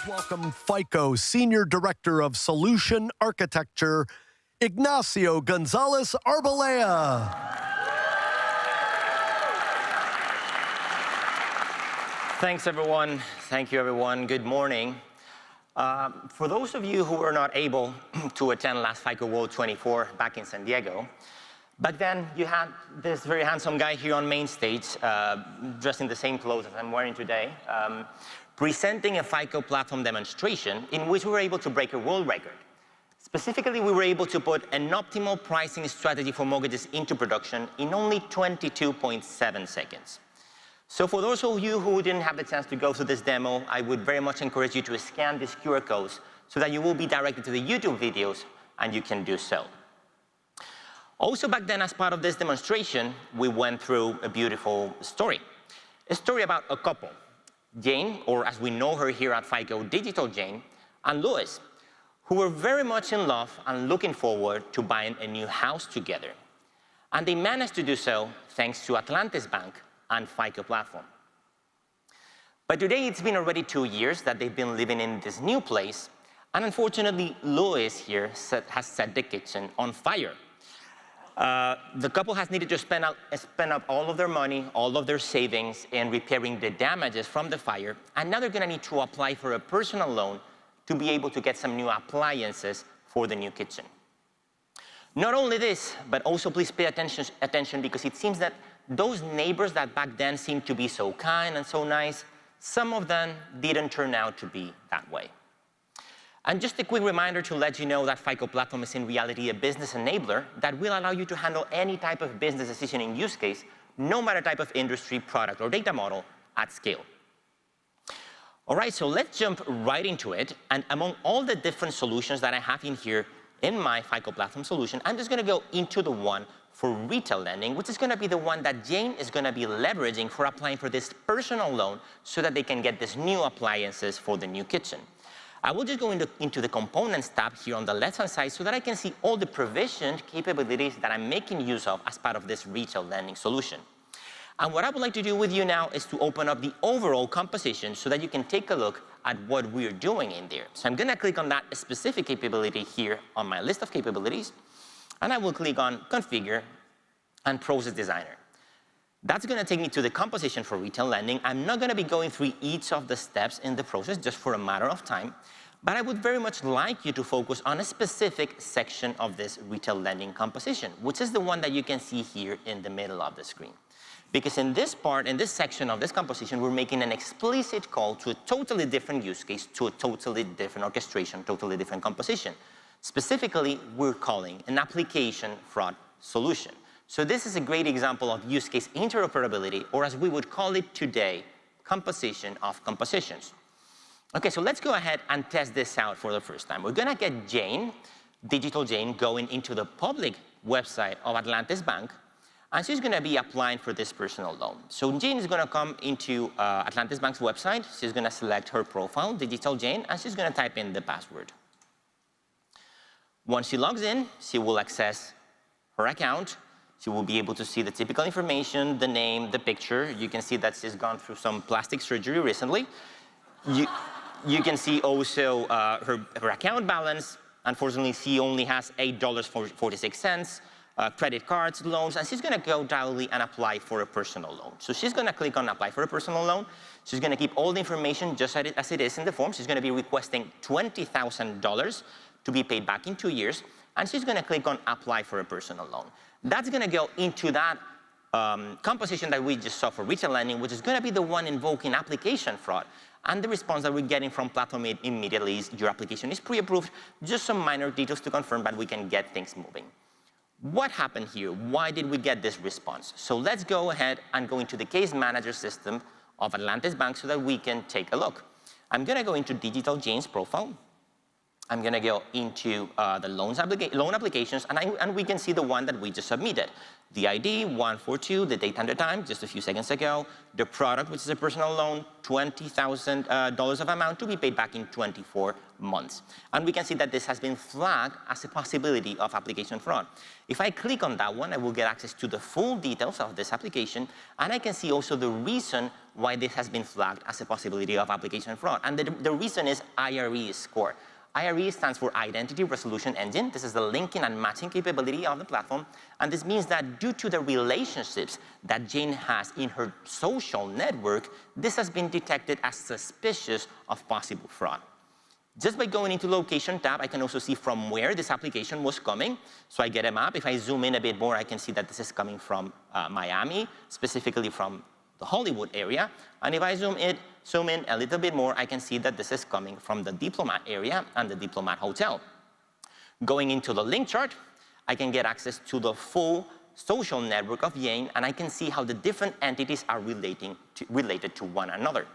Welcome FICO Senior Director of Solution Architecture, Ignacio Gonzalez Arbolea. Thanks, everyone. Thank you, everyone. Good morning. For those of you who were not able to attend last FICO World 24 back in San Diego, back then you had this very handsome guy here on main stage, dressed in the same clothes as I'm wearing today, presenting a FICO Platform demonstration in which we were able to break a world record. Specifically, we were able to put an optimal pricing strategy for mortgages into production in only 22.7 seconds. So for those of you who didn't have the chance to go through this demo, I would very much encourage you to scan these QR codes so that you will be directed to the YouTube videos and you can do so. Also back then, as part of this demonstration, we went through a beautiful story. A story about a couple, Jane, or as we know her here at FICO, Digital Jane, and Louis, who were very much in love and looking forward to buying a new house together. And they managed to do so thanks to Atlantis Bank and FICO Platform. But today, it's been already 2 years that they've been living in this new place, and unfortunately, Louis here has set the kitchen on fire. The couple has needed to spend up all of their money, all of their savings in repairing the damages from the fire, and now they're gonna need to apply for a personal loan to be able to get some new appliances for the new kitchen. Not only this, but also please pay attention because it seems that those neighbors that back then seemed to be so kind and so nice, some of them didn't turn out to be that way. And just a quick reminder to let you know that FICO Platform is in reality a business enabler that will allow you to handle any type of business decision in use case, no matter type of industry, product, or data model at scale. All right, so let's jump right into it. And among all the different solutions that I have in here in my FICO Platform solution, I'm just gonna go into the one for retail lending, which is gonna be the one that Jane is gonna be leveraging for applying for this personal loan so that they can get these new appliances for the new kitchen. I will just go into the Components tab here on the left-hand side so that I can see all the provisioned capabilities that I'm making use of as part of this retail lending solution. And what I would like to do with you now is to open up the overall composition so that you can take a look at what we're doing in there. So I'm gonna click on that specific capability here on my list of capabilities, and I will click on Configure and Process Designer. That's gonna take me to the composition for retail lending. I'm not gonna be going through each of the steps in the process just for a matter of time, but I would very much like you to focus on a specific section of this retail lending composition, which is the one that you can see here in the middle of the screen. Because in this part, in this section of this composition, we're making an explicit call to a totally different use case, to a totally different orchestration, totally different composition. Specifically, we're calling an application fraud solution. So this is a great example of use case interoperability, or as we would call it today, composition of compositions. Okay, so let's go ahead and test this out for the first time. We're gonna get Jane, Digital Jane, going into the public website of Atlantis Bank, and she's gonna be applying for this personal loan. So Jane is gonna come into Atlantis Bank's website. She's gonna select her profile, Digital Jane, and she's gonna type in the password. Once she logs in, she will access her account. She will be able to see the typical information, the name, the picture. You can see that she's gone through some plastic surgery recently. You can see also her account balance. Unfortunately, she only has $8.46, credit cards, loans, and she's gonna go directly and apply for a personal loan. So she's gonna click on Apply for a Personal Loan. She's gonna keep all the information just as it is in the form. She's gonna be requesting $20,000 to be paid back in 2 years, and she's gonna click on Apply for a Personal Loan. That's gonna go into that composition that we just saw for retail lending, which is gonna be the one invoking application fraud. And the response that we're getting from Platform immediately is your application is pre-approved, just some minor details to confirm, but we can get things moving. What happened here? Why did we get this response? So let's go ahead and go into the case manager system of Atlantis Bank so that we can take a look. I'm gonna go into Digital Jane's profile. I'm going to go into the loan applications, and we can see the one that we just submitted. The ID, 142, the date and the time, just a few seconds ago. The product, which is a personal loan, $20,000 of amount to be paid back in 24 months. And we can see that this has been flagged as a possibility of application fraud. If I click on that one, I will get access to the full details of this application, and I can see also the reason why this has been flagged as a possibility of application fraud. And the reason is IRE score. IRE stands for Identity Resolution Engine. This is the linking and matching capability of the platform. And this means that due to the relationships that Jane has in her social network, this has been detected as suspicious of possible fraud. Just by going into Location tab, I can also see from where this application was coming. So I get a map. If I zoom in a bit more, I can see that this is coming from Miami, specifically from the Hollywood area. And if I zoom in a little bit more, I can see that this is coming from the Diplomat area and the Diplomat Hotel. Going into the link chart, I can get access to the full social network of Jane, and I can see how the different entities are related to one another.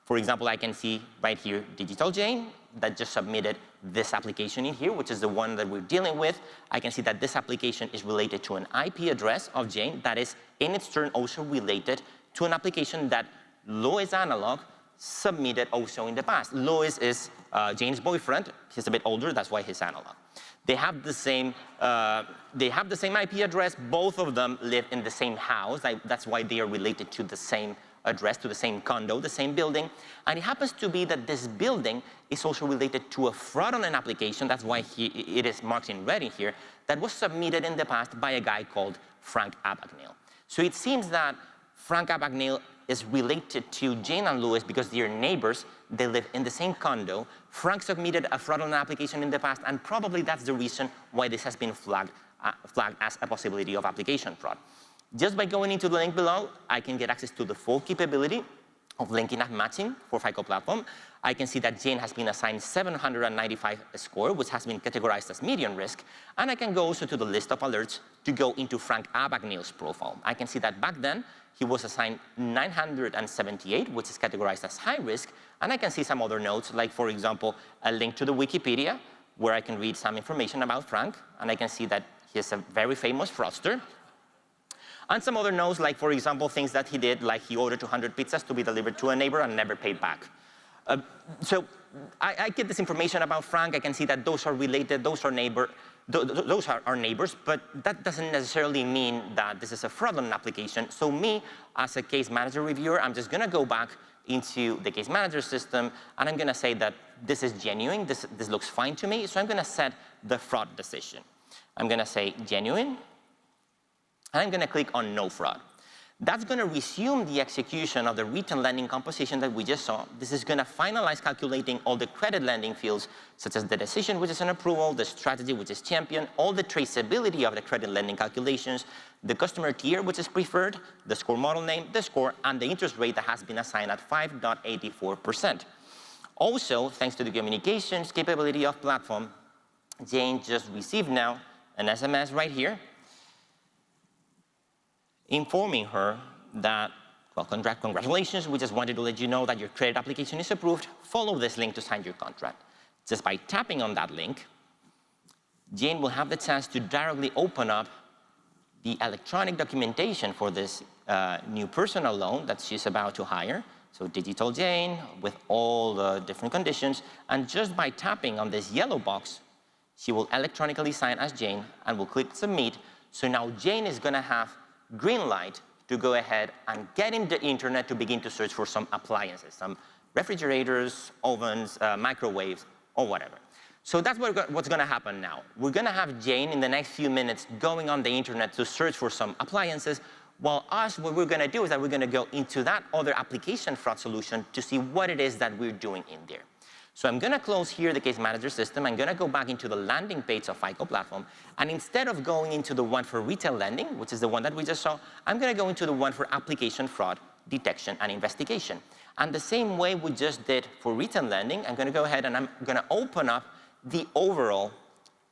For example, I can see right here Digital Jane that just submitted this application in here, which is the one that we're dealing with. I can see that this application is related to an IP address of Jane that is in its turn also related to an application that Louis Analog submitted also in the past. Louis is Jane's boyfriend. He's a bit older, that's why he's analog. They have the same IP address. Both of them live in the same house. That's why they are related to the same address, to the same condo, the same building. And it happens to be that this building is also related to a fraudulent application. That's why it is marked in red in here, that was submitted in the past by a guy called Frank Abagnale. So it seems that Frank Abagnale is related to Jane and Louis because they're neighbors. They live in the same condo. Frank submitted a fraudulent application in the past, and probably that's the reason why this has been flagged as a possibility of application fraud. Just by going into the link below, I can get access to the full capability of linking and matching for FICO Platform. I can see that Jane has been assigned 795 score, which has been categorized as medium risk. And I can go also to the list of alerts to go into Frank Abagnale's profile. I can see that back then, he was assigned 978, which is categorized as high risk. And I can see some other notes, like, for example, a link to the Wikipedia, where I can read some information about Frank. And I can see that he's a very famous fraudster. And some other notes, like, for example, things that he did, like he ordered 200 pizzas to be delivered to a neighbor and never paid back. So I get this information about Frank. I can see that those are related, those are our neighbors, but that doesn't necessarily mean that this is a fraudulent application. So me, as a case manager reviewer, I'm just going to go back into the case manager system, and I'm going to say that this is genuine, this looks fine to me, so I'm going to set the fraud decision. I'm going to say genuine, and I'm going to click on no fraud. That's going to resume the execution of the retail lending composition that we just saw. This is going to finalize calculating all the credit lending fields, such as the decision, which is an approval, the strategy, which is champion, all the traceability of the credit lending calculations, the customer tier, which is preferred, the score model name, the score, and the interest rate that has been assigned at 5.84%. Also, thanks to the communications capability of platform, Jane just received now an SMS right here informing her that, well, congratulations, we just wanted to let you know that your credit application is approved. Follow this link to sign your contract. Just by tapping on that link, Jane will have the chance to directly open up the electronic documentation for this new personal loan that she's about to hire. So Digital Jane with all the different conditions. And just by tapping on this yellow box, she will electronically sign as Jane and will click submit. So now Jane is going to have green light to go ahead and get in the internet to begin to search for some appliances, some refrigerators, ovens, microwaves, or whatever. So that's what's going to happen now. We're going to have Jane in the next few minutes going on the internet to search for some appliances, while what we're going to do is that we're going to go into that other application fraud solution to see what it is that we're doing in there. So I'm going to close here the case manager system. I'm going to go back into the landing page of FICO Platform. And instead of going into the one for retail lending, which is the one that we just saw, I'm going to go into the one for application fraud detection and investigation. And the same way we just did for retail lending, I'm going to go ahead and I'm going to open up the overall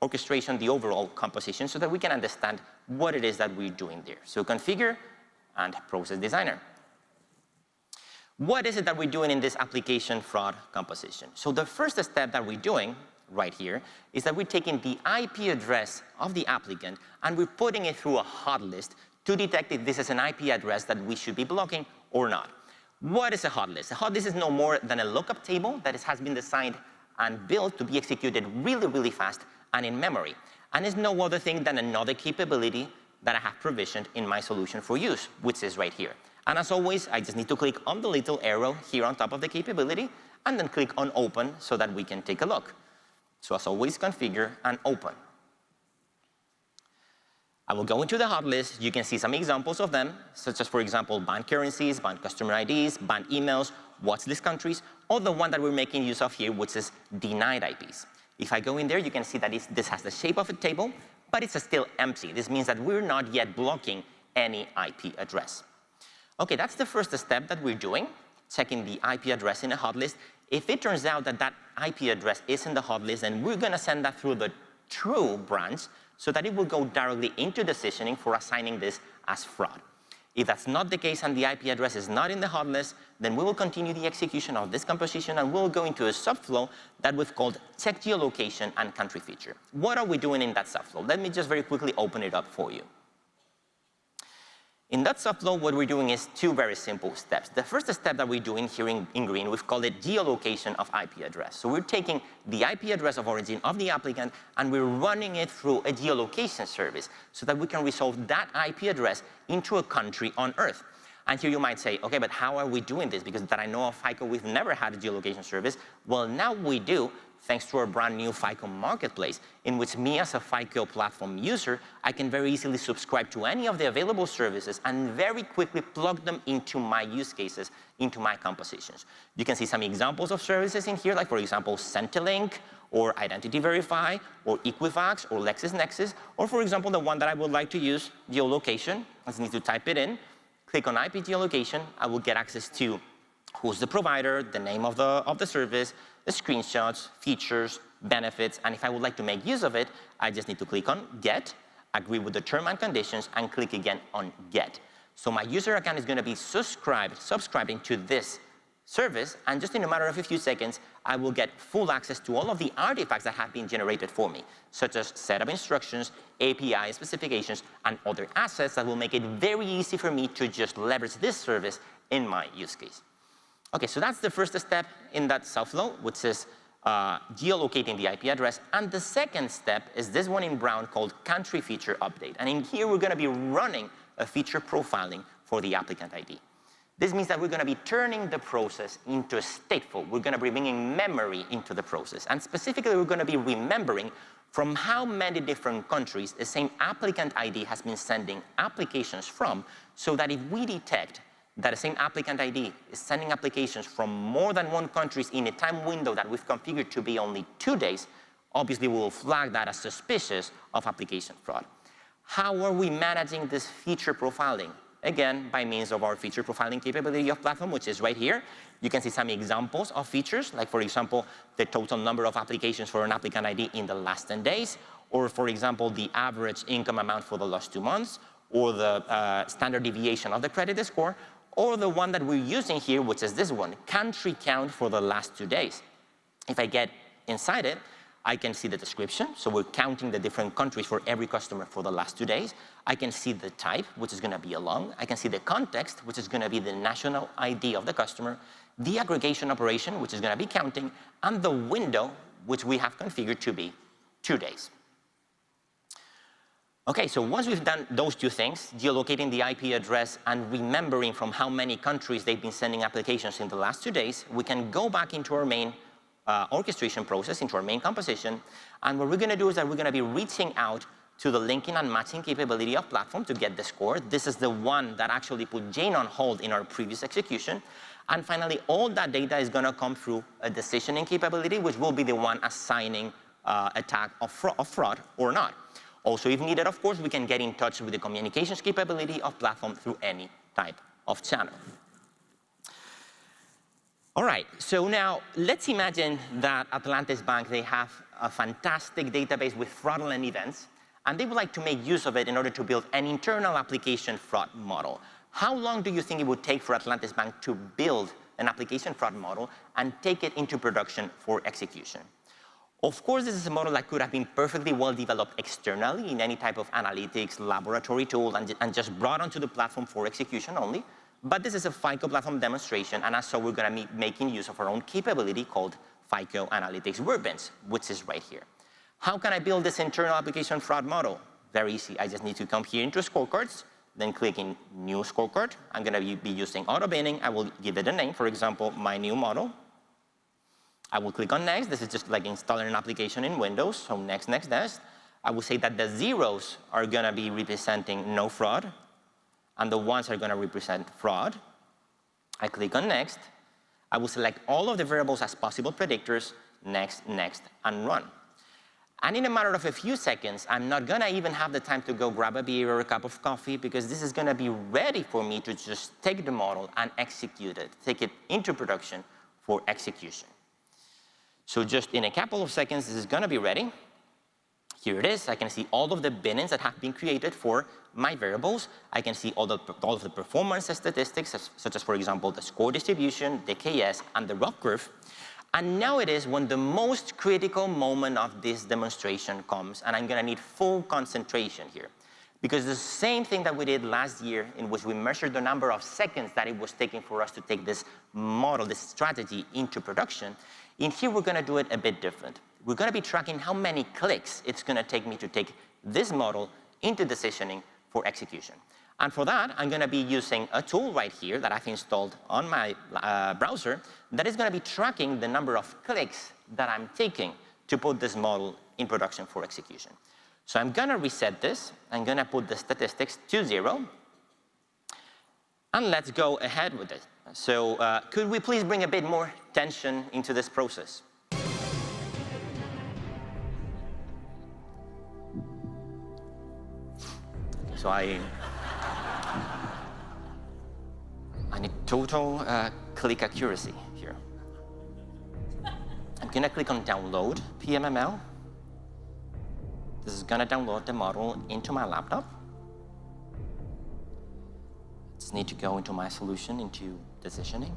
orchestration, the overall composition, so that we can understand what it is that we're doing there. So configure and process designer. What is it that we're doing in this application fraud composition? So the first step that we're doing right here is that we're taking the IP address of the applicant and we're putting it through a hot list to detect if this is an IP address that we should be blocking or not. What is a hot list? A hot list is no more than a lookup table that has been designed and built to be executed really, really fast and in memory. And it's no other thing than another capability that I have provisioned in my solution for use, which is right here. And as always, I just need to click on the little arrow here on top of the capability and then click on open so that we can take a look. So as always, configure and open. I will go into the hot list. You can see some examples of them, such as, for example, banned currencies, banned customer IDs, banned emails, watch list countries, or the one that we're making use of here, which is denied IPs. If I go in there, you can see that this has the shape of a table, but it's still empty. This means that we're not yet blocking any IP address. Okay, that's the first step that we're doing, checking the IP address in a hot list. If it turns out that that IP address is in the hot list, then we're going to send that through the true branch so that it will go directly into decisioning for assigning this as fraud. If that's not the case and the IP address is not in the hot list, then we will continue the execution of this composition and we'll go into a subflow that we've called check geolocation and country feature. What are we doing in that subflow? Let me just very quickly open it up for you. In that subflow, what we're doing is two very simple steps. The first step that we're doing here in green, we've called it geolocation of IP address. So we're taking the IP address of origin of the applicant and we're running it through a geolocation service so that we can resolve that IP address into a country on Earth. And here you might say, okay, but how are we doing this? Because that I know of FICO, we've never had a geolocation service. Well, now we do, thanks to our brand new FICO marketplace, in which me as a FICO platform user, I can very easily subscribe to any of the available services and very quickly plug them into my use cases, into my compositions. You can see some examples of services in here, like for example, Centilink, or Identity Verify, or Equifax, or LexisNexis, or for example, the one that I would like to use, geolocation. I just need to type it in, click on IP geolocation, I will get access to who's the provider, the name of the service, the screenshots, features, benefits, and if I would like to make use of it, I just need to click on Get, agree with the terms and conditions, and click again on Get. So my user account is going to be subscribing to this service, and just in a matter of a few seconds, I will get full access to all of the artifacts that have been generated for me, such as setup instructions, API specifications, and other assets that will make it very easy for me to just leverage this service in my use case. Okay, so that's the first step in that subflow, which is geolocating the IP address. And the second step is this one in brown called country feature update. And in here, we're going to be running a feature profiling for the applicant ID. This means that we're going to be turning the process into stateful. We're going to be bringing memory into the process. And specifically, we're going to be remembering from how many different countries the same applicant ID has been sending applications from, so that if we detect that the same applicant ID is sending applications from more than one country in a time window that we've configured to be only 2 days, obviously we will flag that as suspicious of application fraud. How are we managing this feature profiling? Again, by means of our feature profiling capability of platform, which is right here. You can see some examples of features, like for example, the total number of applications for an applicant ID in the last 10 days, or for example, the average income amount for the last 2 months, or the standard deviation of the credit score, or the one that we're using here, which is this one, country count for the last 2 days. If I get inside it, I can see the description. So we're counting the different countries for every customer for the last 2 days. I can see the type, which is going to be a long. I can see the context, which is going to be the national ID of the customer, the aggregation operation, which is going to be counting, and the window, which we have configured to be 2 days. Okay, so once we've done those two things, geolocating the IP address and remembering from how many countries they've been sending applications in the last 2 days, we can go back into our main orchestration process, into our main composition. And what we're going to do is that we're going to be reaching out to the linking and matching capability of platform to get the score. This is the one that actually put Jane on hold in our previous execution. And finally, all that data is going to come through a decisioning capability, which will be the one assigning a tag of fraud or not. Also, if needed, of course, we can get in touch with the communications capability of platform through any type of channel. All right, so now let's imagine that Atlantis Bank, they have a fantastic database with fraudulent events, and they would like to make use of it in order to build an internal application fraud model. How long do you think it would take for Atlantis Bank to build an application fraud model and take it into production for execution? Of course, this is a model that could have been perfectly well developed externally in any type of analytics laboratory tool and just brought onto the platform for execution only. But this is a FICO Platform demonstration, and as so, we're going to be making use of our own capability called FICO Analytics Workbench, which is right here. How can I build this internal application fraud model? Very easy. I just need to come here into scorecards, then click in New Scorecard. I'm going to be using auto binning. I will give it a name, for example, my new model. I will click on Next. This is just like installing an application in Windows, so next, next, next. I will say that the zeros are going to be representing no fraud, and the ones are going to represent fraud. I click on Next. I will select all of the variables as possible predictors, next, next, and run. And in a matter of a few seconds, I'm not going to even have the time to go grab a beer or a cup of coffee, because this is going to be ready for me to just take the model and execute it, take it into production for execution. So just in a couple of seconds, this is going to be ready. Here it is. I can see all of the binnings that have been created for my variables. I can see all of the performance statistics, such as, for example, the score distribution, the KS, and the ROC curve. And now it is when the most critical moment of this demonstration comes, and I'm going to need full concentration here. Because the same thing that we did last year, in which we measured the number of seconds that it was taking for us to take this model, this strategy, into production, in here we're going to do it a bit different. We're going to be tracking how many clicks it's going to take me to take this model into decisioning for execution. And for that, I'm going to be using a tool right here that I've installed on my browser that is going to be tracking the number of clicks that I'm taking to put this model in production for execution. So I'm going to reset this. I'm going to put the statistics to 0. And let's go ahead with it. So could we please bring a bit more tension into this process? So I need total click accuracy here. I'm going to click on Download PMML. This is going to download the model into my laptop. Just need to go into my solution, into decisioning.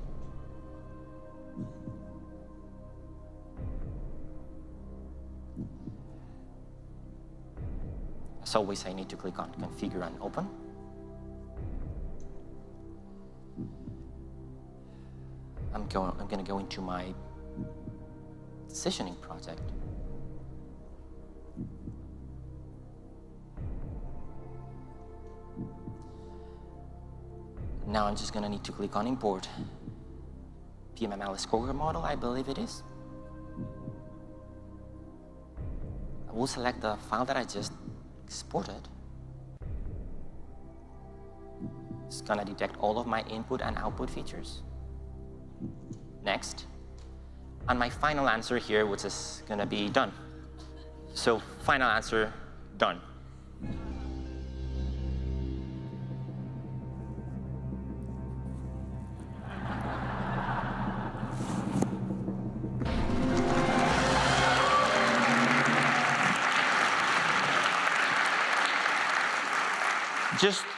As always, I need to click on Configure and Open. I'm going to go into my decisioning project. Now I'm just going to need to click on Import PMML scorecard model, I believe it is. I will select the file that I just exported. It's going to detect all of my input and output features. Next. And my final answer here, which is going to be done. So final answer, done.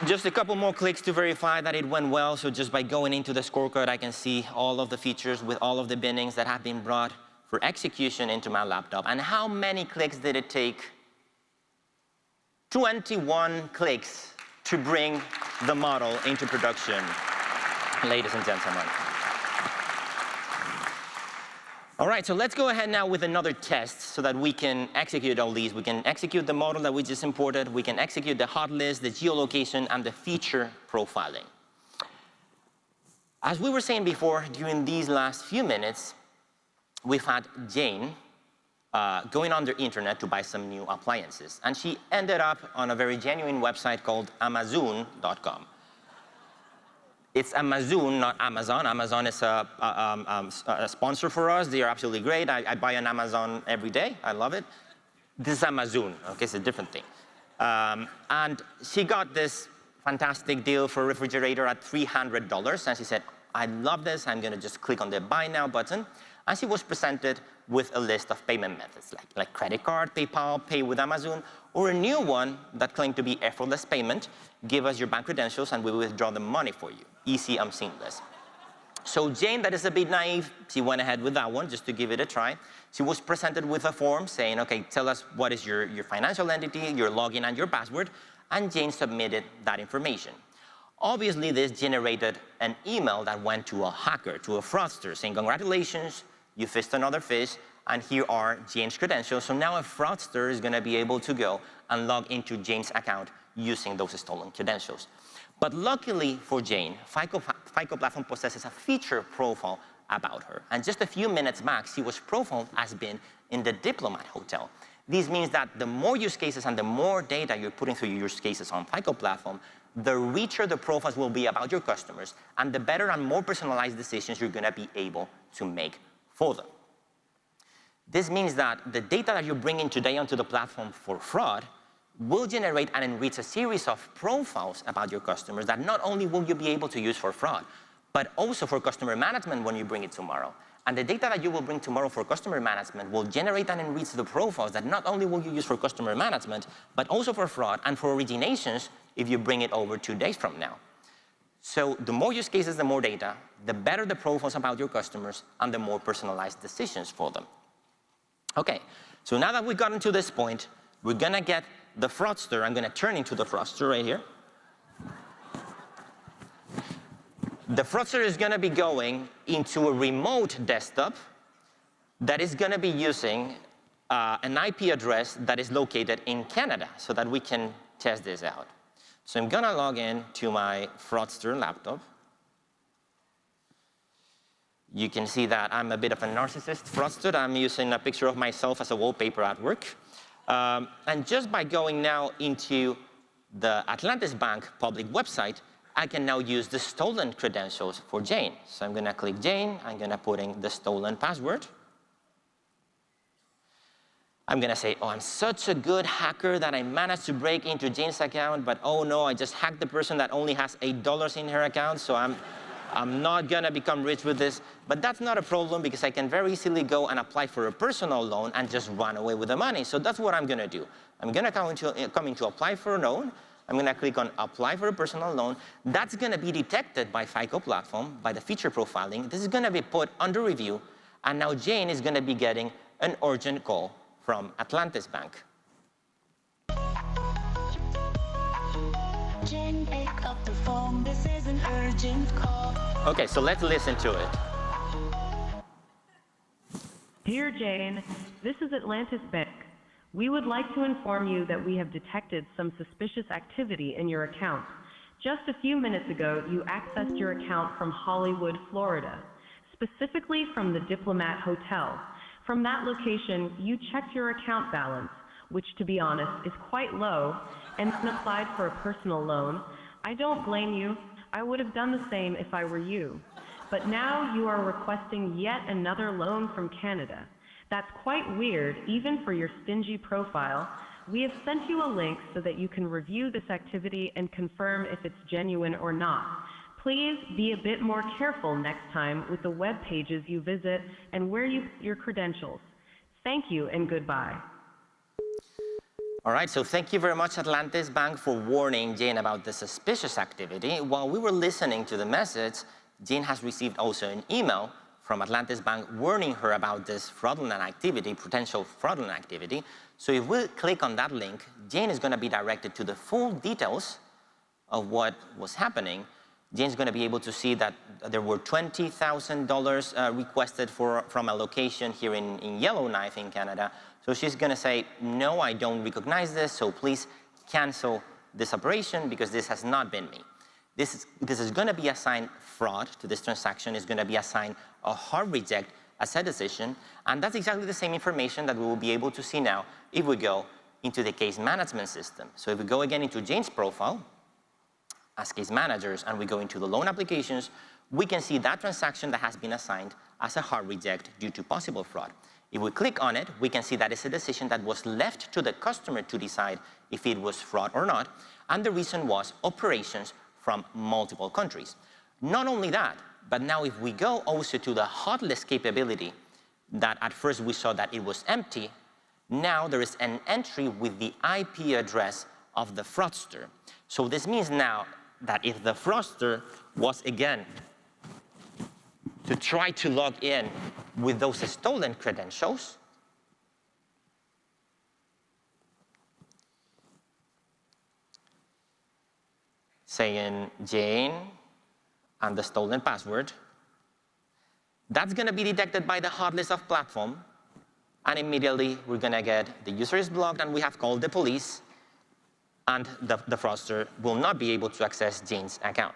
Just a couple more clicks to verify that it went well. So just by going into the scorecard, I can see all of the features with all of the binnings that have been brought for execution into my laptop. And how many clicks did it take? 21 clicks to bring the model into production, ladies and gentlemen. All right, so let's go ahead now with another test so that we can execute all these. We can execute the model that we just imported. We can execute the hot list, the geolocation, and the feature profiling. As we were saying before, during these last few minutes, we've had Jane going on the internet to buy some new appliances. And she ended up on a very genuine website called Amazon.com. It's Amazon, not Amazon. Amazon is a sponsor for us. They are absolutely great. I buy on Amazon every day. I love it. This is Amazon. Okay, it's a different thing. And she got this fantastic deal for a refrigerator at $300. And she said, I love this. I'm going to just click on the Buy Now button. And she was presented with a list of payment methods, like credit card, PayPal, Pay with Amazon, or a new one that claimed to be effortless payment. Give us your bank credentials, and we will withdraw the money for you. Easy and seamless. So Jane, that is a bit naive, she went ahead with that one just to give it a try. She was presented with a form saying, okay, tell us what is your financial entity, your login and your password, and Jane submitted that information. Obviously, this generated an email that went to a hacker, to a fraudster, saying, congratulations, you fished another fish, and here are Jane's credentials. So now a fraudster is gonna be able to go and log into Jane's account using those stolen credentials. But luckily for Jane, FICO Platform possesses a feature profile about her. And just a few minutes back, she was profiled as being in the Diplomat Hotel. This means that the more use cases and the more data you're putting through your use cases on FICO Platform, the richer the profiles will be about your customers, and the better and more personalized decisions you're gonna be able to make for them. This means that the data that you're bringing today onto the platform for fraud will generate and enrich a series of profiles about your customers that not only will you be able to use for fraud, but also for customer management when you bring it tomorrow. And the data that you will bring tomorrow for customer management will generate and enrich the profiles that not only will you use for customer management, but also for fraud and for originations if you bring it over 2 days from now. So the more use cases, the more data, the better the profiles about your customers, and the more personalized decisions for them. Okay, so now that we've gotten to this point, we're gonna get the fraudster. I'm gonna turn into the fraudster right here. The fraudster is gonna be going into a remote desktop that is gonna be using an IP address that is located in Canada so that we can test this out. So I'm gonna log in to my fraudster laptop. You can see that I'm a bit of a narcissist fraudster. I'm using a picture of myself as a wallpaper at work. And just by going now into the Atlantis Bank public website, I can now use the stolen credentials for Jane. So I'm gonna click Jane, I'm gonna put in the stolen password. I'm gonna say, oh, I'm such a good hacker that I managed to break into Jane's account, but oh no, I just hacked the person that only has $8 in her account, so I'm not gonna become rich with this. But that's not a problem because I can very easily go and apply for a personal loan and just run away with the money. So that's what I'm gonna do. I'm gonna come into apply for a loan. I'm gonna click on apply for a personal loan. That's gonna be detected by FICO Platform, by the feature profiling. This is gonna be put under review. And now Jane is gonna be getting an urgent call from Atlantis Bank. Jane, pick up the phone. This is an urgent call. Okay, so let's listen to it. Dear Jane, this is Atlantis Bank. We would like to inform you that we have detected some suspicious activity in your account. Just a few minutes ago, you accessed your account from Hollywood, Florida, specifically from the Diplomat Hotel. From that location, you checked your account balance, which to be honest is quite low, and then applied for a personal loan. I don't blame you. I would have done the same if I were you. But now you are requesting yet another loan from Canada. That's quite weird, even for your stingy profile. We have sent you a link so that you can review this activity and confirm if it's genuine or not. Please be a bit more careful next time with the web pages you visit and where you put your credentials. Thank you and goodbye. All right, so thank you very much, Atlantis Bank, for warning Jane about the suspicious activity. While we were listening to the message, Jane has received also an email from Atlantis Bank warning her about this fraudulent activity, potential fraudulent activity. So if we click on that link, Jane is gonna be directed to the full details of what was happening. Jane's gonna be able to see that there were $20,000 requested from a location here in Yellowknife in Canada. So she's gonna say, no, I don't recognize this, so please cancel this operation because this has not been me. This is gonna be assigned fraud to this transaction, is gonna be assigned a hard reject as a decision, and that's exactly the same information that we will be able to see now if we go into the case management system. So if we go again into Jane's profile, as case managers, and we go into the loan applications, we can see that transaction that has been assigned as a hard reject due to possible fraud. If we click on it, we can see that it's a decision that was left to the customer to decide if it was fraud or not, and the reason was operations from multiple countries. Not only that, but now if we go also to the hot list capability, that at first we saw that it was empty, now there is an entry with the IP address of the fraudster. So this means now that if the fraudster was again to try to log in with those stolen credentials, saying Jane and the stolen password, that's going to be detected by the hot list of platform, and immediately we're going to get the user is blocked and we have called the police, and the fraudster will not be able to access Jane's account.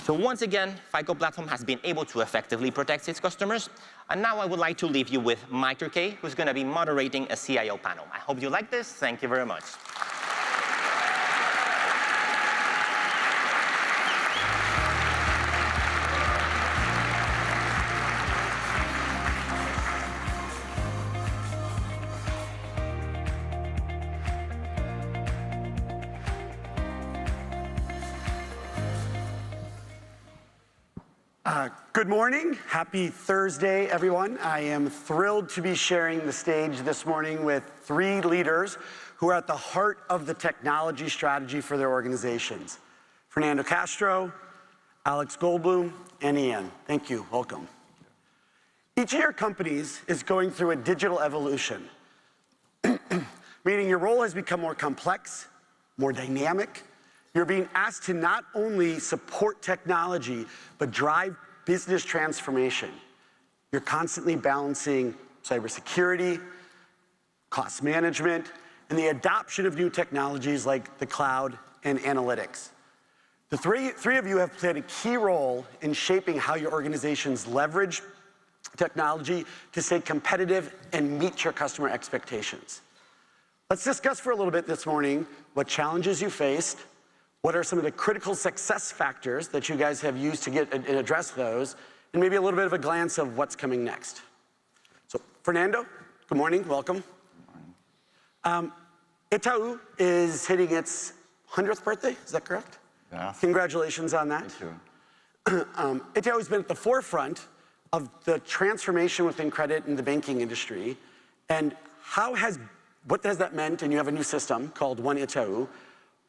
So once again, FICO Platform has been able to effectively protect its customers. And now I would like to leave you with Mike Turkey, who's going to be moderating a CIO panel. I hope you like this. Thank you very much. Good morning. Happy Thursday, everyone. I am thrilled to be sharing the stage this morning with three leaders who are at the heart of the technology strategy for their organizations. Fernando Castro, Alex Goldblum, and Ian. Thank you. Welcome. Each of your companies is going through a digital evolution, meaning your role has become more complex, more dynamic. You're being asked to not only support technology, but drive business transformation. You're constantly balancing cybersecurity, cost management, and the adoption of new technologies like the cloud and analytics. The three of you have played a key role in shaping how your organizations leverage technology to stay competitive and meet your customer expectations. Let's discuss for a little bit this morning what challenges you faced, what are some of the critical success factors that you guys have used to get and address those, and maybe a little bit of a glance of what's coming next. So, Fernando, good morning, welcome. Itaú is hitting its 100th birthday, is that correct? Yeah. Congratulations on that. Thank you. Itaú has been at the forefront of the transformation within credit in the banking industry, and what has that meant, and you have a new system called One Itaú.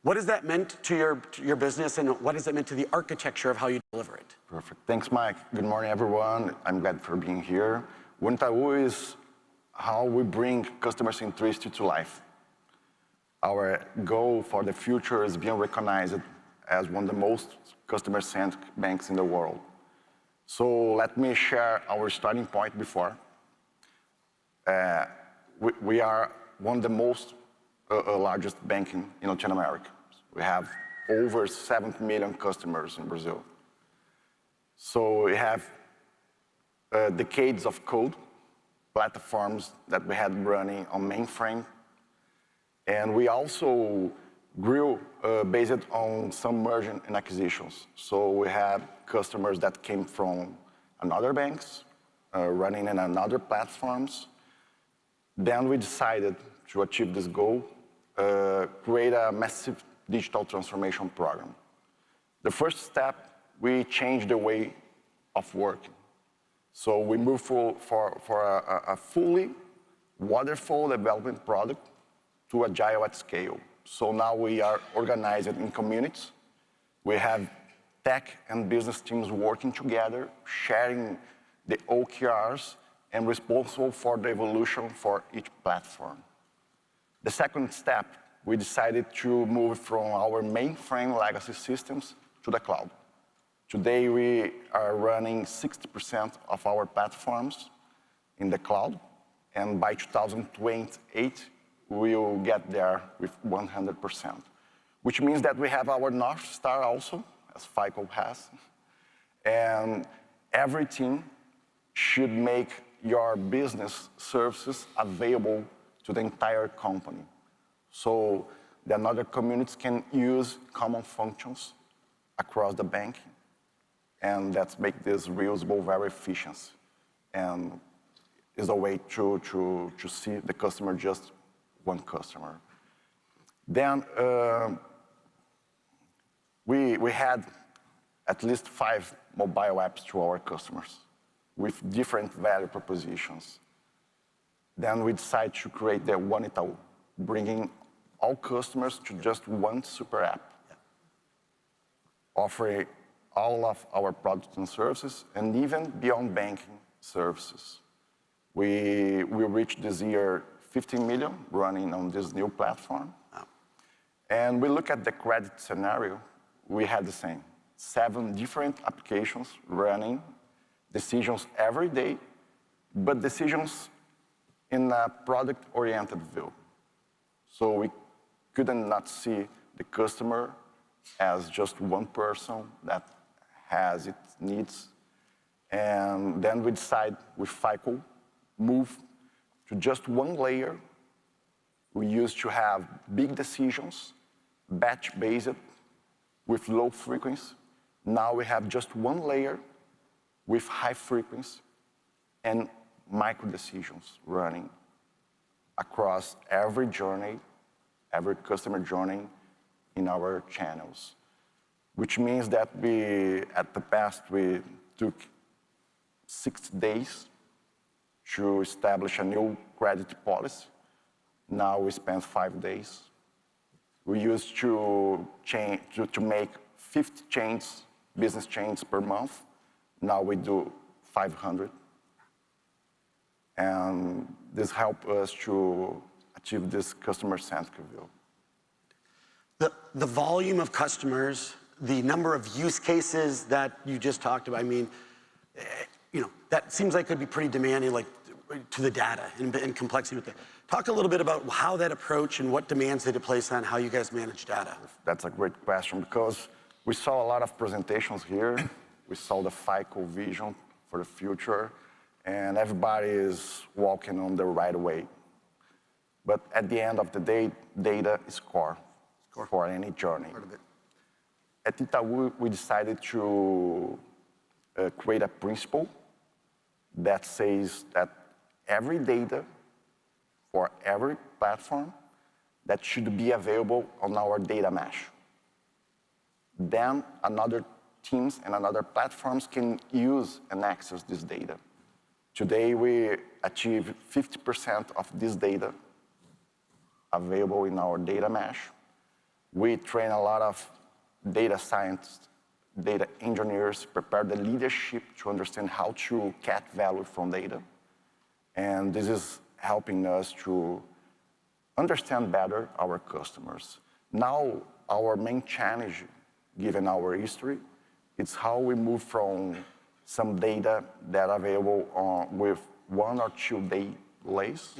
What has that meant to your business, and what has that meant to the architecture of how you deliver it? Perfect. Thanks, Mike. Good morning, everyone. I'm glad for being here. One Itaú is how we bring customer centricity to life. Our goal for the future is being recognized as one of the most customer-centric banks in the world. So let me share our starting point before. We are one of the most largest banking in Latin America. We have over 70 million customers in Brazil. So we have decades of code, platforms that we had running on mainframe. And we also grew based on some merger and acquisitions. So we had customers that came from another banks, running in another platforms. Then we decided to achieve this goal, create a massive digital transformation program. The first step, we changed the way of working. So we moved for a fully waterfall development product to agile at scale. So now we are organized in communities. We have tech and business teams working together, sharing the OKRs, and responsible for the evolution for each platform. The second step, we decided to move from our mainframe legacy systems to the cloud. Today, we are running 60% of our platforms in the cloud, and by 2028, we will get there with 100%, which means that we have our North Star also, as FICO has, and every team should make your business services available to the entire company. So the other communities can use common functions across the bank, and that's make this reusable, very efficient, and is a way to see the customer just one customer. Then we had at least 5 mobile apps to our customers with different value propositions. Then we decided to create the One Itaú, bringing all customers to just one super app, offering all of our products and services, and even beyond banking services. We reached this year 15 million running on this new platform. And we look at the credit scenario, we had the same. 7 different applications running, decisions every day, but decisions in a product-oriented view. So we couldn't not see the customer as just one person that has its needs. And then we decide with FICO, move to just one layer. We used to have big decisions, batch-based, with low frequency. Now we have just one layer with high frequency and micro decisions running across every journey, every customer journey in our channels. Which means that at the past, we took 6 days to establish a new credit policy. Now we spend 5 days. We used to make 50 chains, business chains per month. Now we do 500. And this helped us to achieve this customer-centric view. The volume of customers, the number of use cases that you just talked about, I mean, that seems like could be pretty demanding, like to the data and complexity with it. Talk a little bit about how that approach and what demands they place on how you guys manage data. That's a great question because we saw a lot of presentations here. We saw the FICO vision for the future, and everybody is walking on the right way. But at the end of the day, data is core for any journey. At Itaú, we decided to create a principle that says that every data for every platform that should be available on our data mesh. Then another teams and another platforms can use and access this data. Today, we achieve 50% of this data available in our data mesh. We train a lot of data scientists, data engineers, prepare the leadership to understand how to get value from data. And this is helping us to understand better our customers. Now, our main challenge, given our history, is how we move from some data that are available with 1 or 2 day delays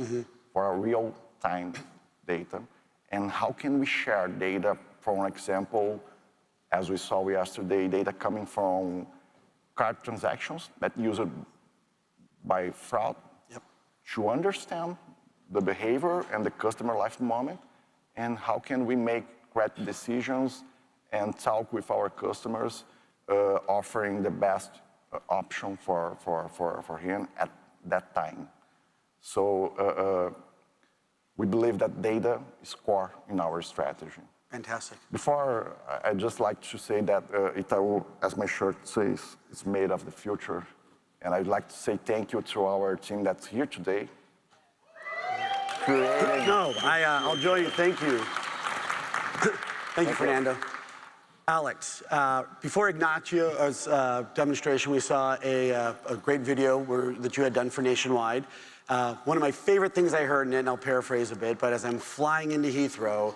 for a real-time data, and how can we share data, for example, as we saw yesterday, data coming from card transactions that used by fraud, to understand the behavior and the customer life moment, and how can we make correct decisions and talk with our customers, offering the best option for him at that time. So we believe that data is core in our strategy. Fantastic. Before, I'd just like to say that Itaú, as my shirt says, is made of the future. And I'd like to say thank you to our team that's here today. No, I'll join you. Thank you. Thank you, Fernando. Alex, before Ignacio's demonstration, we saw a great video that you had done for Nationwide. One of my favorite things I heard, and I'll paraphrase a bit, but as I'm flying into Heathrow,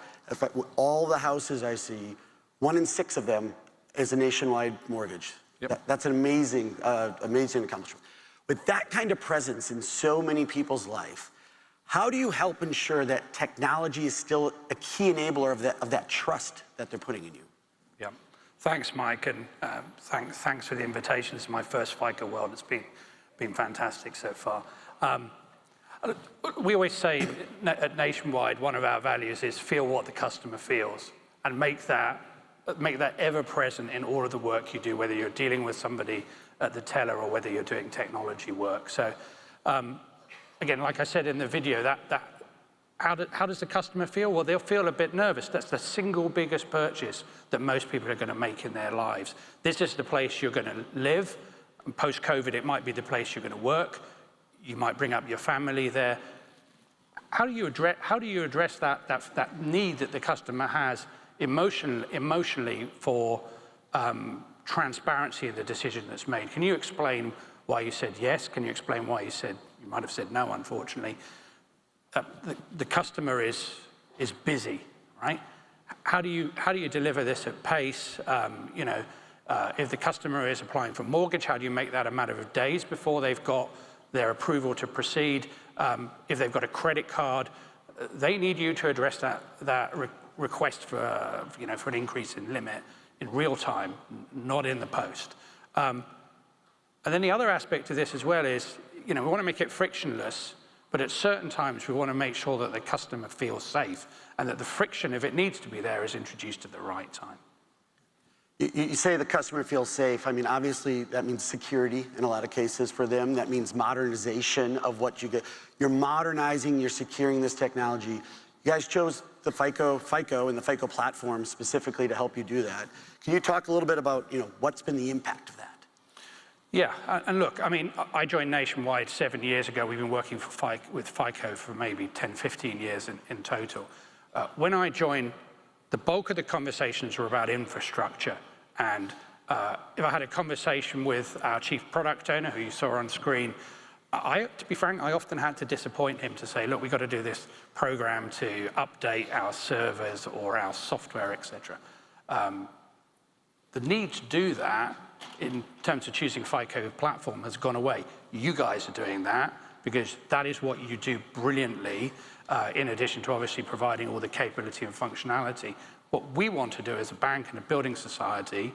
all the houses I see, 1 in 6 of them is a Nationwide mortgage. Yep. That's an amazing, amazing accomplishment. With that kind of presence in so many people's life, how do you help ensure that technology is still a key enabler of that trust that they're putting in you? Yeah, thanks, Mike, and thanks for the invitation. This is my first FICO World. It's been fantastic so far. We always say at Nationwide, one of our values is feel what the customer feels, and make that ever present in all of the work you do, whether you're dealing with somebody at the teller or whether you're doing technology work. So, again, like I said in the video, how does the customer feel? Well, they'll feel a bit nervous. That's the single biggest purchase that most people are going to make in their lives. This is the place you're going to live. Post-COVID, it might be the place you're going to work. You might bring up your family there. How do you address that need that the customer has emotionally for transparency in the decision that's made. Can you explain why you said yes? Can you explain why you might have said no, unfortunately? The customer is busy, right? How do you deliver this at pace? If the customer is applying for a mortgage, how do you make that a matter of days before they've got their approval to proceed? If they've got a credit card, they need you to address that request for an increase in limit in real time, not in the post. And then the other aspect of this as well is, we want to make it frictionless, but at certain times we want to make sure that the customer feels safe and that the friction, if it needs to be there, is introduced at the right time. You say the customer feels safe. I mean, obviously, that means security in a lot of cases for them. That means modernization of what you get. You're modernizing, you're securing this technology. You guys chose the FICO and the FICO platform specifically to help you do that. Can you talk a little bit about, what's been the impact of that? Yeah, and look, I mean, I joined Nationwide 7 years ago. We've been working with FICO for maybe 10, 15 years in total. When I joined, the bulk of the conversations were about infrastructure. And if I had a conversation with our chief product owner, who you saw on screen, to be frank, I often had to disappoint him to say, look, we've got to do this program to update our servers or our software, et cetera. The need to do that in terms of choosing FICO Platform has gone away. You guys are doing that because that is what you do brilliantly, in addition to obviously providing all the capability and functionality. What we want to do as a bank and a building society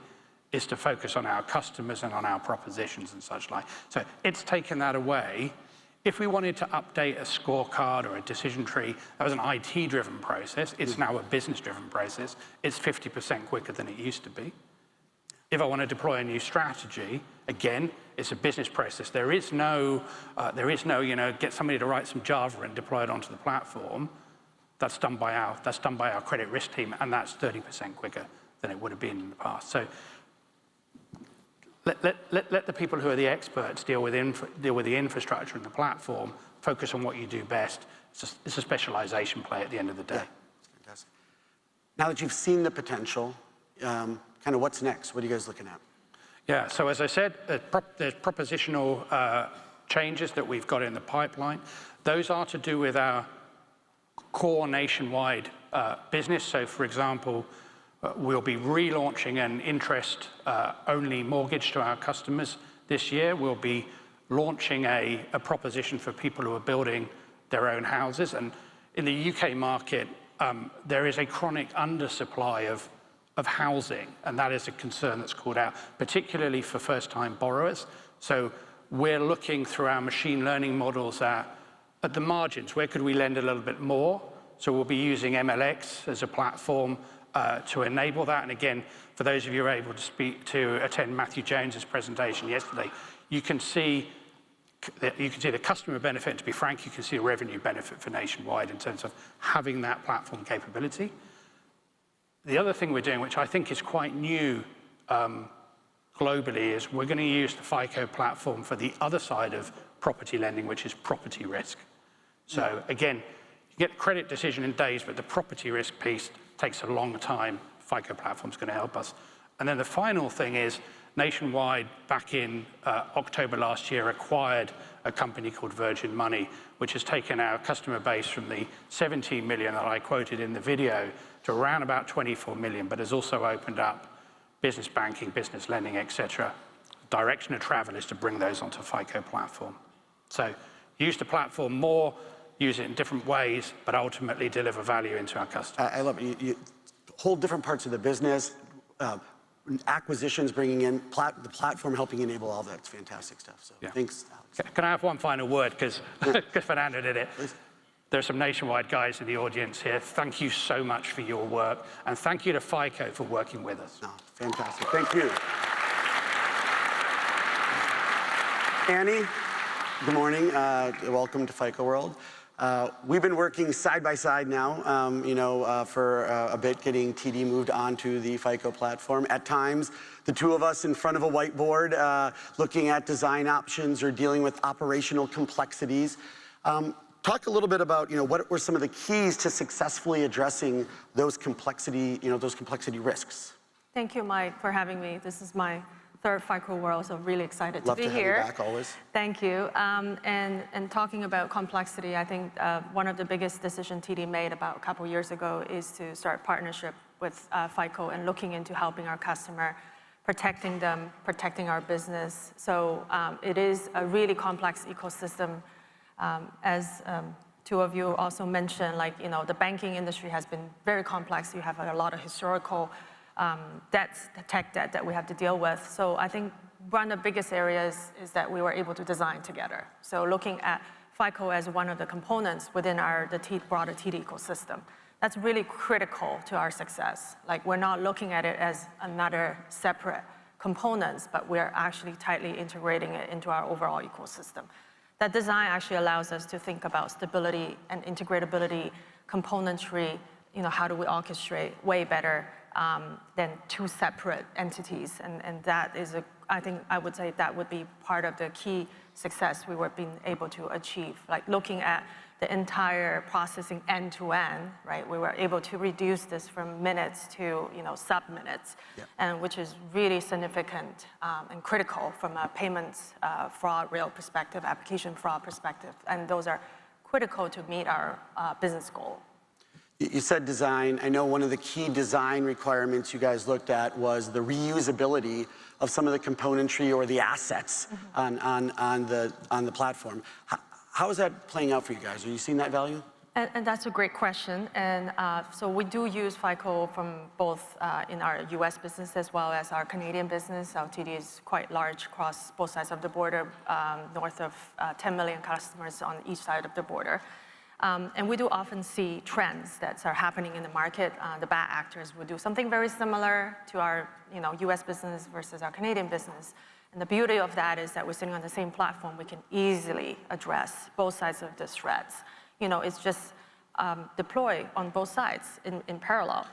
is to focus on our customers and on our propositions and such like. So it's taken that away. If we wanted to update a scorecard or a decision tree, that was an IT-driven process. It's now a business-driven process. It's 50% quicker than it used to be. If I want to deploy a new strategy, again, it's a business process. There is no, get somebody to write some Java and deploy it onto the platform. That's done by our credit risk team, and that's 30% quicker than it would have been in the past. So let the people who are the experts deal with the infrastructure and the platform. Focus on what you do best. It's a specialization play at the end of the day. Yeah, that's fantastic. Now that you've seen the potential, kind of what's next? What are you guys looking at? Yeah, so as I said, there's propositional changes that we've got in the pipeline. Those are to do with our core Nationwide business. So for example, we'll be relaunching an interest-only mortgage to our customers this year. We'll be launching a proposition for people who are building their own houses. And in the UK market, there is a chronic undersupply of housing, and that is a concern that's called out, particularly for first-time borrowers. So we're looking through our machine learning models at the margins. Where could we lend a little bit more? So we'll be using MLX as a platform to enable that. And again, for those of you who are able to attend Matthew Jones's presentation yesterday, you can see the customer benefit. And to be frank, you can see a revenue benefit for Nationwide in terms of having that platform capability. The other thing we're doing, which I think is quite new globally, is we're going to use the FICO platform for the other side of property lending, which is property risk. So again, you get a credit decision in days, but the property risk piece takes a long time. FICO platform's going to help us. And then the final thing is Nationwide, back in October last year, acquired a company called Virgin Money, which has taken our customer base from the 17 million that I quoted in the video to around about 24 million, but has also opened up business banking, business lending, et cetera. Direction of travel is to bring those onto FICO platform. So use the platform more, use it in different ways, but ultimately deliver value into our customers. I love it. You whole different parts of the business, acquisitions bringing in, the platform helping enable all that. It's fantastic stuff. So yeah. Thanks, Alex. Can I have one final word? Because Fernando did it. Please. There's some Nationwide guys in the audience here. Thank you so much for your work. And thank you to FICO for working with us. No, fantastic. Thank you. Annie, good morning. Welcome to FICO World. We've been working side by side now, for a bit, getting TD moved onto the FICO platform. At times, the two of us in front of a whiteboard, looking at design options or dealing with operational complexities. Talk a little bit about, what were some of the keys to successfully addressing those complexity risks? Thank you, Mike, for having me. This is my third FICO World, so really excited to be here. Love to have you back always. Thank you. And talking about complexity, I think one of the biggest decisions TD made about a couple years ago is to start partnership with FICO and looking into helping our customer, protecting them, protecting our business. So it is a really complex ecosystem. As two of you also mentioned, like, you know, the banking industry has been very complex. You have a lot of historical debts, the tech debt that we have to deal with. So I think one of the biggest areas is that we were able to design together. So looking at FICO as one of the components within the broader TD ecosystem, that's really critical to our success. Like, we're not looking at it as another separate components, but we're actually tightly integrating it into our overall ecosystem. That design actually allows us to think about stability and integratability, componentry, you know, how do we orchestrate way better than two separate entities. And that is, I think I would say that would be part of the key success we were being able to achieve. Like, looking at the entire processing end to end, right? We were able to reduce this from minutes to, you know, sub-minutes, and which is really significant and critical from a payments fraud rail perspective, application fraud perspective, and those are critical to meet our business goal. You said design. I know one of the key design requirements you guys looked at was the reusability of some of the componentry or the assets on the platform. How is that playing out for you guys? Are you seeing that value? And that's a great question. And so we do use FICO from both in our US business as well as our Canadian business. Our TD is quite large across both sides of the border, north of 10 million customers on each side of the border. And we do often see trends that are happening in the market. The bad actors would do something very similar to our, you know, US business versus our Canadian business. And the beauty of that is that we're sitting on the same platform. We can easily address both sides of the threats. You know, it's just deploy on both sides in parallel.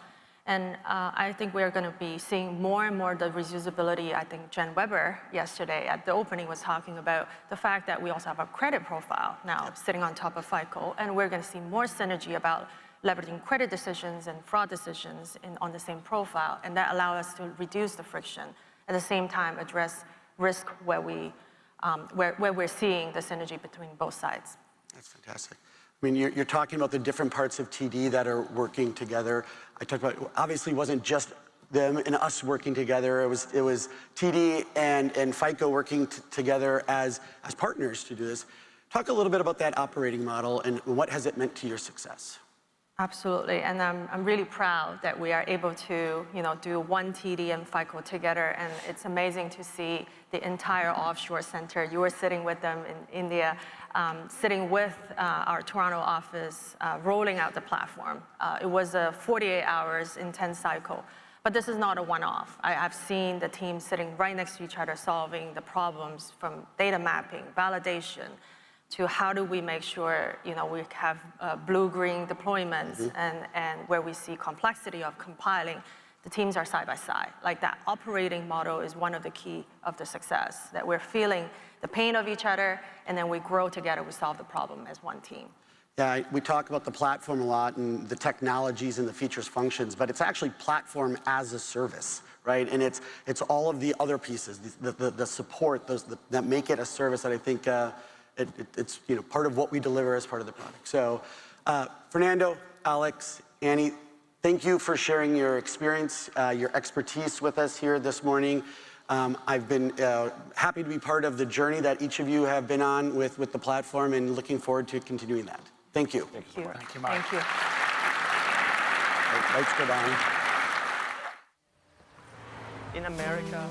And I think we're going to be seeing more and more the reusability. I think Jen Weber yesterday at the opening was talking about the fact that we also have a credit profile now sitting on top of FICO, and we're going to see more synergy about leveraging credit decisions and fraud decisions on the same profile, and that allows us to reduce the friction, at the same time address risk where we're seeing the synergy between both sides. That's fantastic. I mean, you're talking about the different parts of TD that are working together. I talked about, obviously, it wasn't just them and us working together. It was TD and FICO working together as partners to do this. Talk a little bit about that operating model and what has it meant to your success? Absolutely, and I'm really proud that we are able to, you know, do one TD and FICO together, and it's amazing to see the entire offshore center. You were sitting with them in India, sitting with our Toronto office, rolling out the platform. It was a 48 hours intense cycle, but this is not a one-off. I've seen the team sitting right next to each other, solving the problems from data mapping, validation, to how do we make sure, you know, we have blue-green deployments, and where we see complexity of compiling, the teams are side by side. Like, that operating model is one of the key of the success, that we're feeling the pain of each other, and then we grow together, we solve the problem as one team. Yeah, we talk about the platform a lot and the technologies and the features, functions, but it's actually platform as a service, right? And it's all of the other pieces, the support, that make it a service that I think it's, you know, part of what we deliver as part of the product. So, Fernando, Alex, Annie, thank you for sharing your experience, your expertise with us here this morning. I've been happy to be part of the journey that each of you have been on with the platform, and looking forward to continuing that. Thank you. Thank you. Thank you, Mike. Thank you. Lights go down. In America,